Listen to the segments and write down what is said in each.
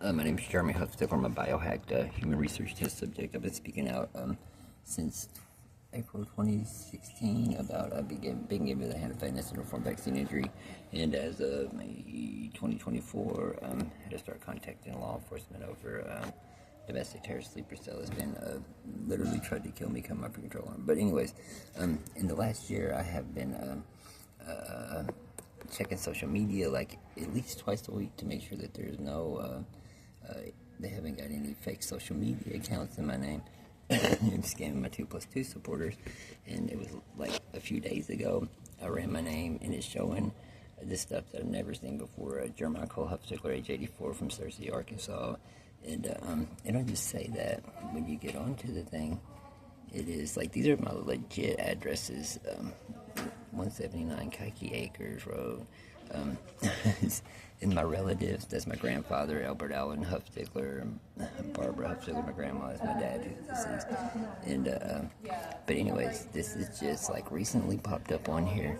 My name is Jeremy Huffstickler. I'm a biohacked human research test subject. I've been speaking out since April 2016 about being given the hand of fatness and reform vaccine injury, and as of May 2024, had to start contacting law enforcement over domestic terrorist sleeper cell has been literally tried to kill me, come up for control arm. But anyways, in the last year, I have been checking social media like at least twice a week to make sure that there's no they haven't got any fake social media accounts in my name. I'm scamming my 2+2 supporters, and it was like a few days ago I ran my name and it's showing this stuff that I've never seen before. Jeremiah Cole Huffstickler, age 84, from Searcy, Arkansas. And it don't just say that. When you get onto the thing, it is like, these are my legit addresses. 179 KAIT Acres Road. And my relatives, that's my grandfather, Albert Allen Huffstickler, Barbara Huffstickler, my grandma, that's my dad, who's deceased. And, but anyways, this is just like recently popped up on here,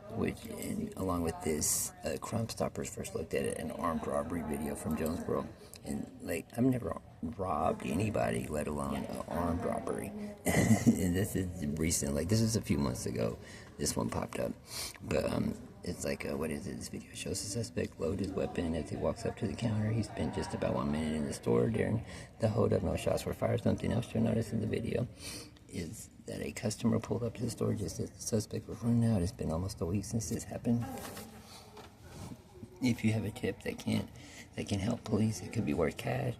which, and along with this, Crime Stoppers first looked at it, an armed robbery video from Jonesboro. And like, I've never robbed anybody, let alone an armed robbery. And this is recent, like this is a few months ago, this one popped up. But it's like, what is it? This video shows the suspect load his weapon as he walks up to the counter. He spent just about 1 minute in the store. During the hold-up, no shots were fired. Something else you'll notice in the video is that a customer pulled up to the store just as the suspect was running out. It's been almost a week since this happened. If you have a tip that can help police, it could be worth cash.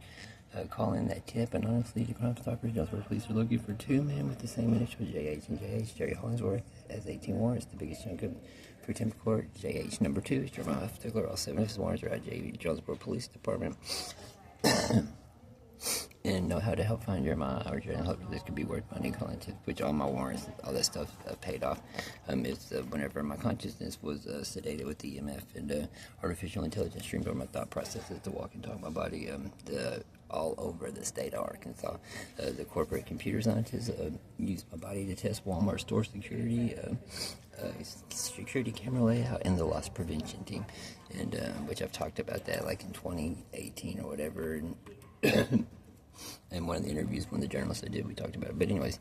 Call in that tip anonymously to Crime Stoppers. Jonesboro police are looking for 2 men with the same initials, JH and JH. Jerry Hollingsworth has 18 warrants, the biggest chunk of contempt court. JH number 2 is Jeremiah Huffstickler. All 7 of his warrants are at Jonesboro Police Department. And know how to help find Jeremiah or hope this could be worth money. Calling to which all my warrants, all that stuff paid off. It's whenever my consciousness was sedated with the EMF and artificial intelligence streamed over my thought processes to walk and talk my body all over the state of Arkansas. The corporate computer scientists used my body to test Walmart store security, security camera layout, and the loss prevention team, and which I've talked about that like in 2018 or whatever. And and one of the interviews, one of the journalists I did, we talked about it. But anyways,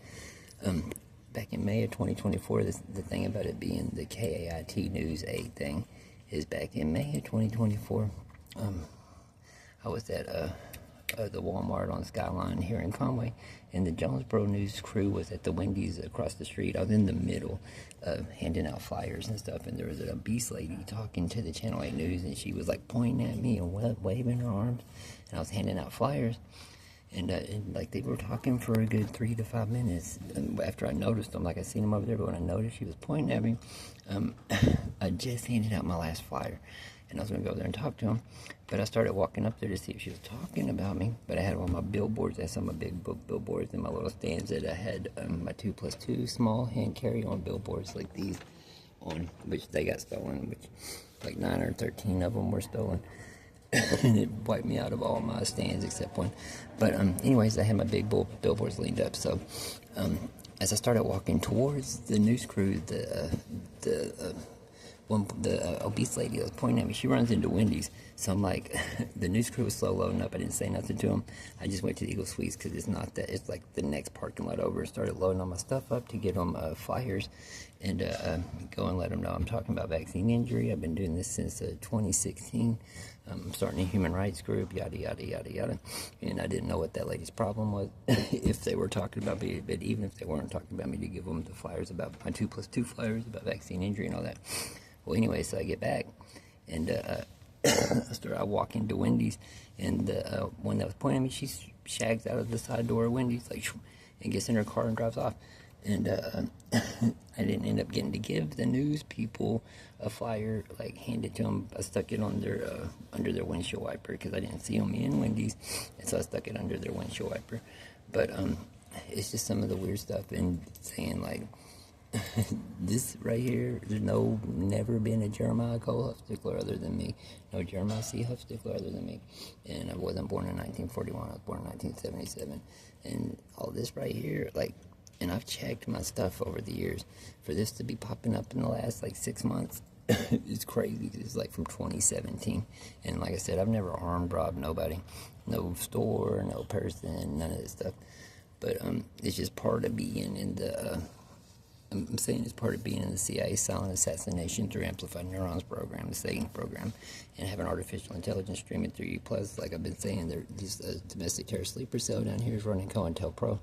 back in May of 2024, the thing about it being the KAIT News 8 thing is back in May of 2024, I was at the Walmart on Skyline here in Conway, and the Jonesboro News crew was at the Wendy's across the street. I was in the middle handing out flyers and stuff, and there was a beast lady talking to the Channel 8 News, and she was like pointing at me and waving her arms, and I was handing out flyers. And like they were talking for a good 3 to 5 minutes. And after I noticed them, like I seen them over there, but when I noticed she was pointing at me, I just handed out my last flyer, and I was gonna go there and talk to him. But I started walking up there to see if she was talking about me. But I had all my billboards. I had some of my big billboards in my little stands that I had my 2+2 small hand carry-on billboards like these on, which they got stolen, which like 9 or 13 of them were stolen. And it wiped me out of all my stands except one. But anyways, I had my big billboards leaned up. So as I started walking towards the news crew, the obese lady that was pointing at me, she runs into Wendy's. So I'm like, the news crew was slow loading up. I didn't say nothing to them. I just went to the Eagle Suites because it's not that. It's like the next parking lot over. Started loading all my stuff up to get them flyers and go and let them know I'm talking about vaccine injury. I've been doing this since 2016. I'm starting a human rights group, yada, yada, yada, yada. And I didn't know what that lady's problem was, if they were talking about me. But even if they weren't talking about me, to give them the flyers about my 2+2 flyers about vaccine injury and all that. Well, anyway, so I get back, and I walk into Wendy's, and the one that was pointing at me, she shags out of the side door of Wendy's, like, and gets in her car and drives off. And I didn't end up getting to give the news people a flyer, like hand it to them. I stuck it on their under their windshield wiper because I didn't see them in Wendy's, and so I stuck it under their windshield wiper. But it's just some of the weird stuff, and saying like, this right here, there's never been a Jeremiah Cole Huffstickler other than me. No Jeremiah C. Huffstickler other than me. And I wasn't born in 1941, I was born in 1977. And all this right here, like, and I've checked my stuff over the years. For this to be popping up in the last, like, 6 months, it's crazy 'cause it's like from 2017, and like I said, I've never armed robbed nobody, no store, no person, none of this stuff. But it's just part of being in the. I'm saying it's part of being in the CIA silent assassination through amplified neurons program, the S.A.T.A.N program, and having artificial intelligence streaming through you. Plus, like I've been saying, this domestic terror sleeper cell down here is running COINTELPRO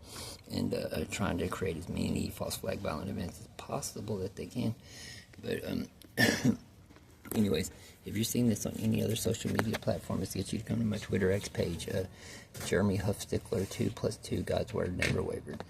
and trying to create as many false flag violent events as possible that they can. But anyways, if you're seeing this on any other social media platform, let's get you to come to my Twitter X page, Jeremy Huffstickler 2+2, God's Word Never Wavered.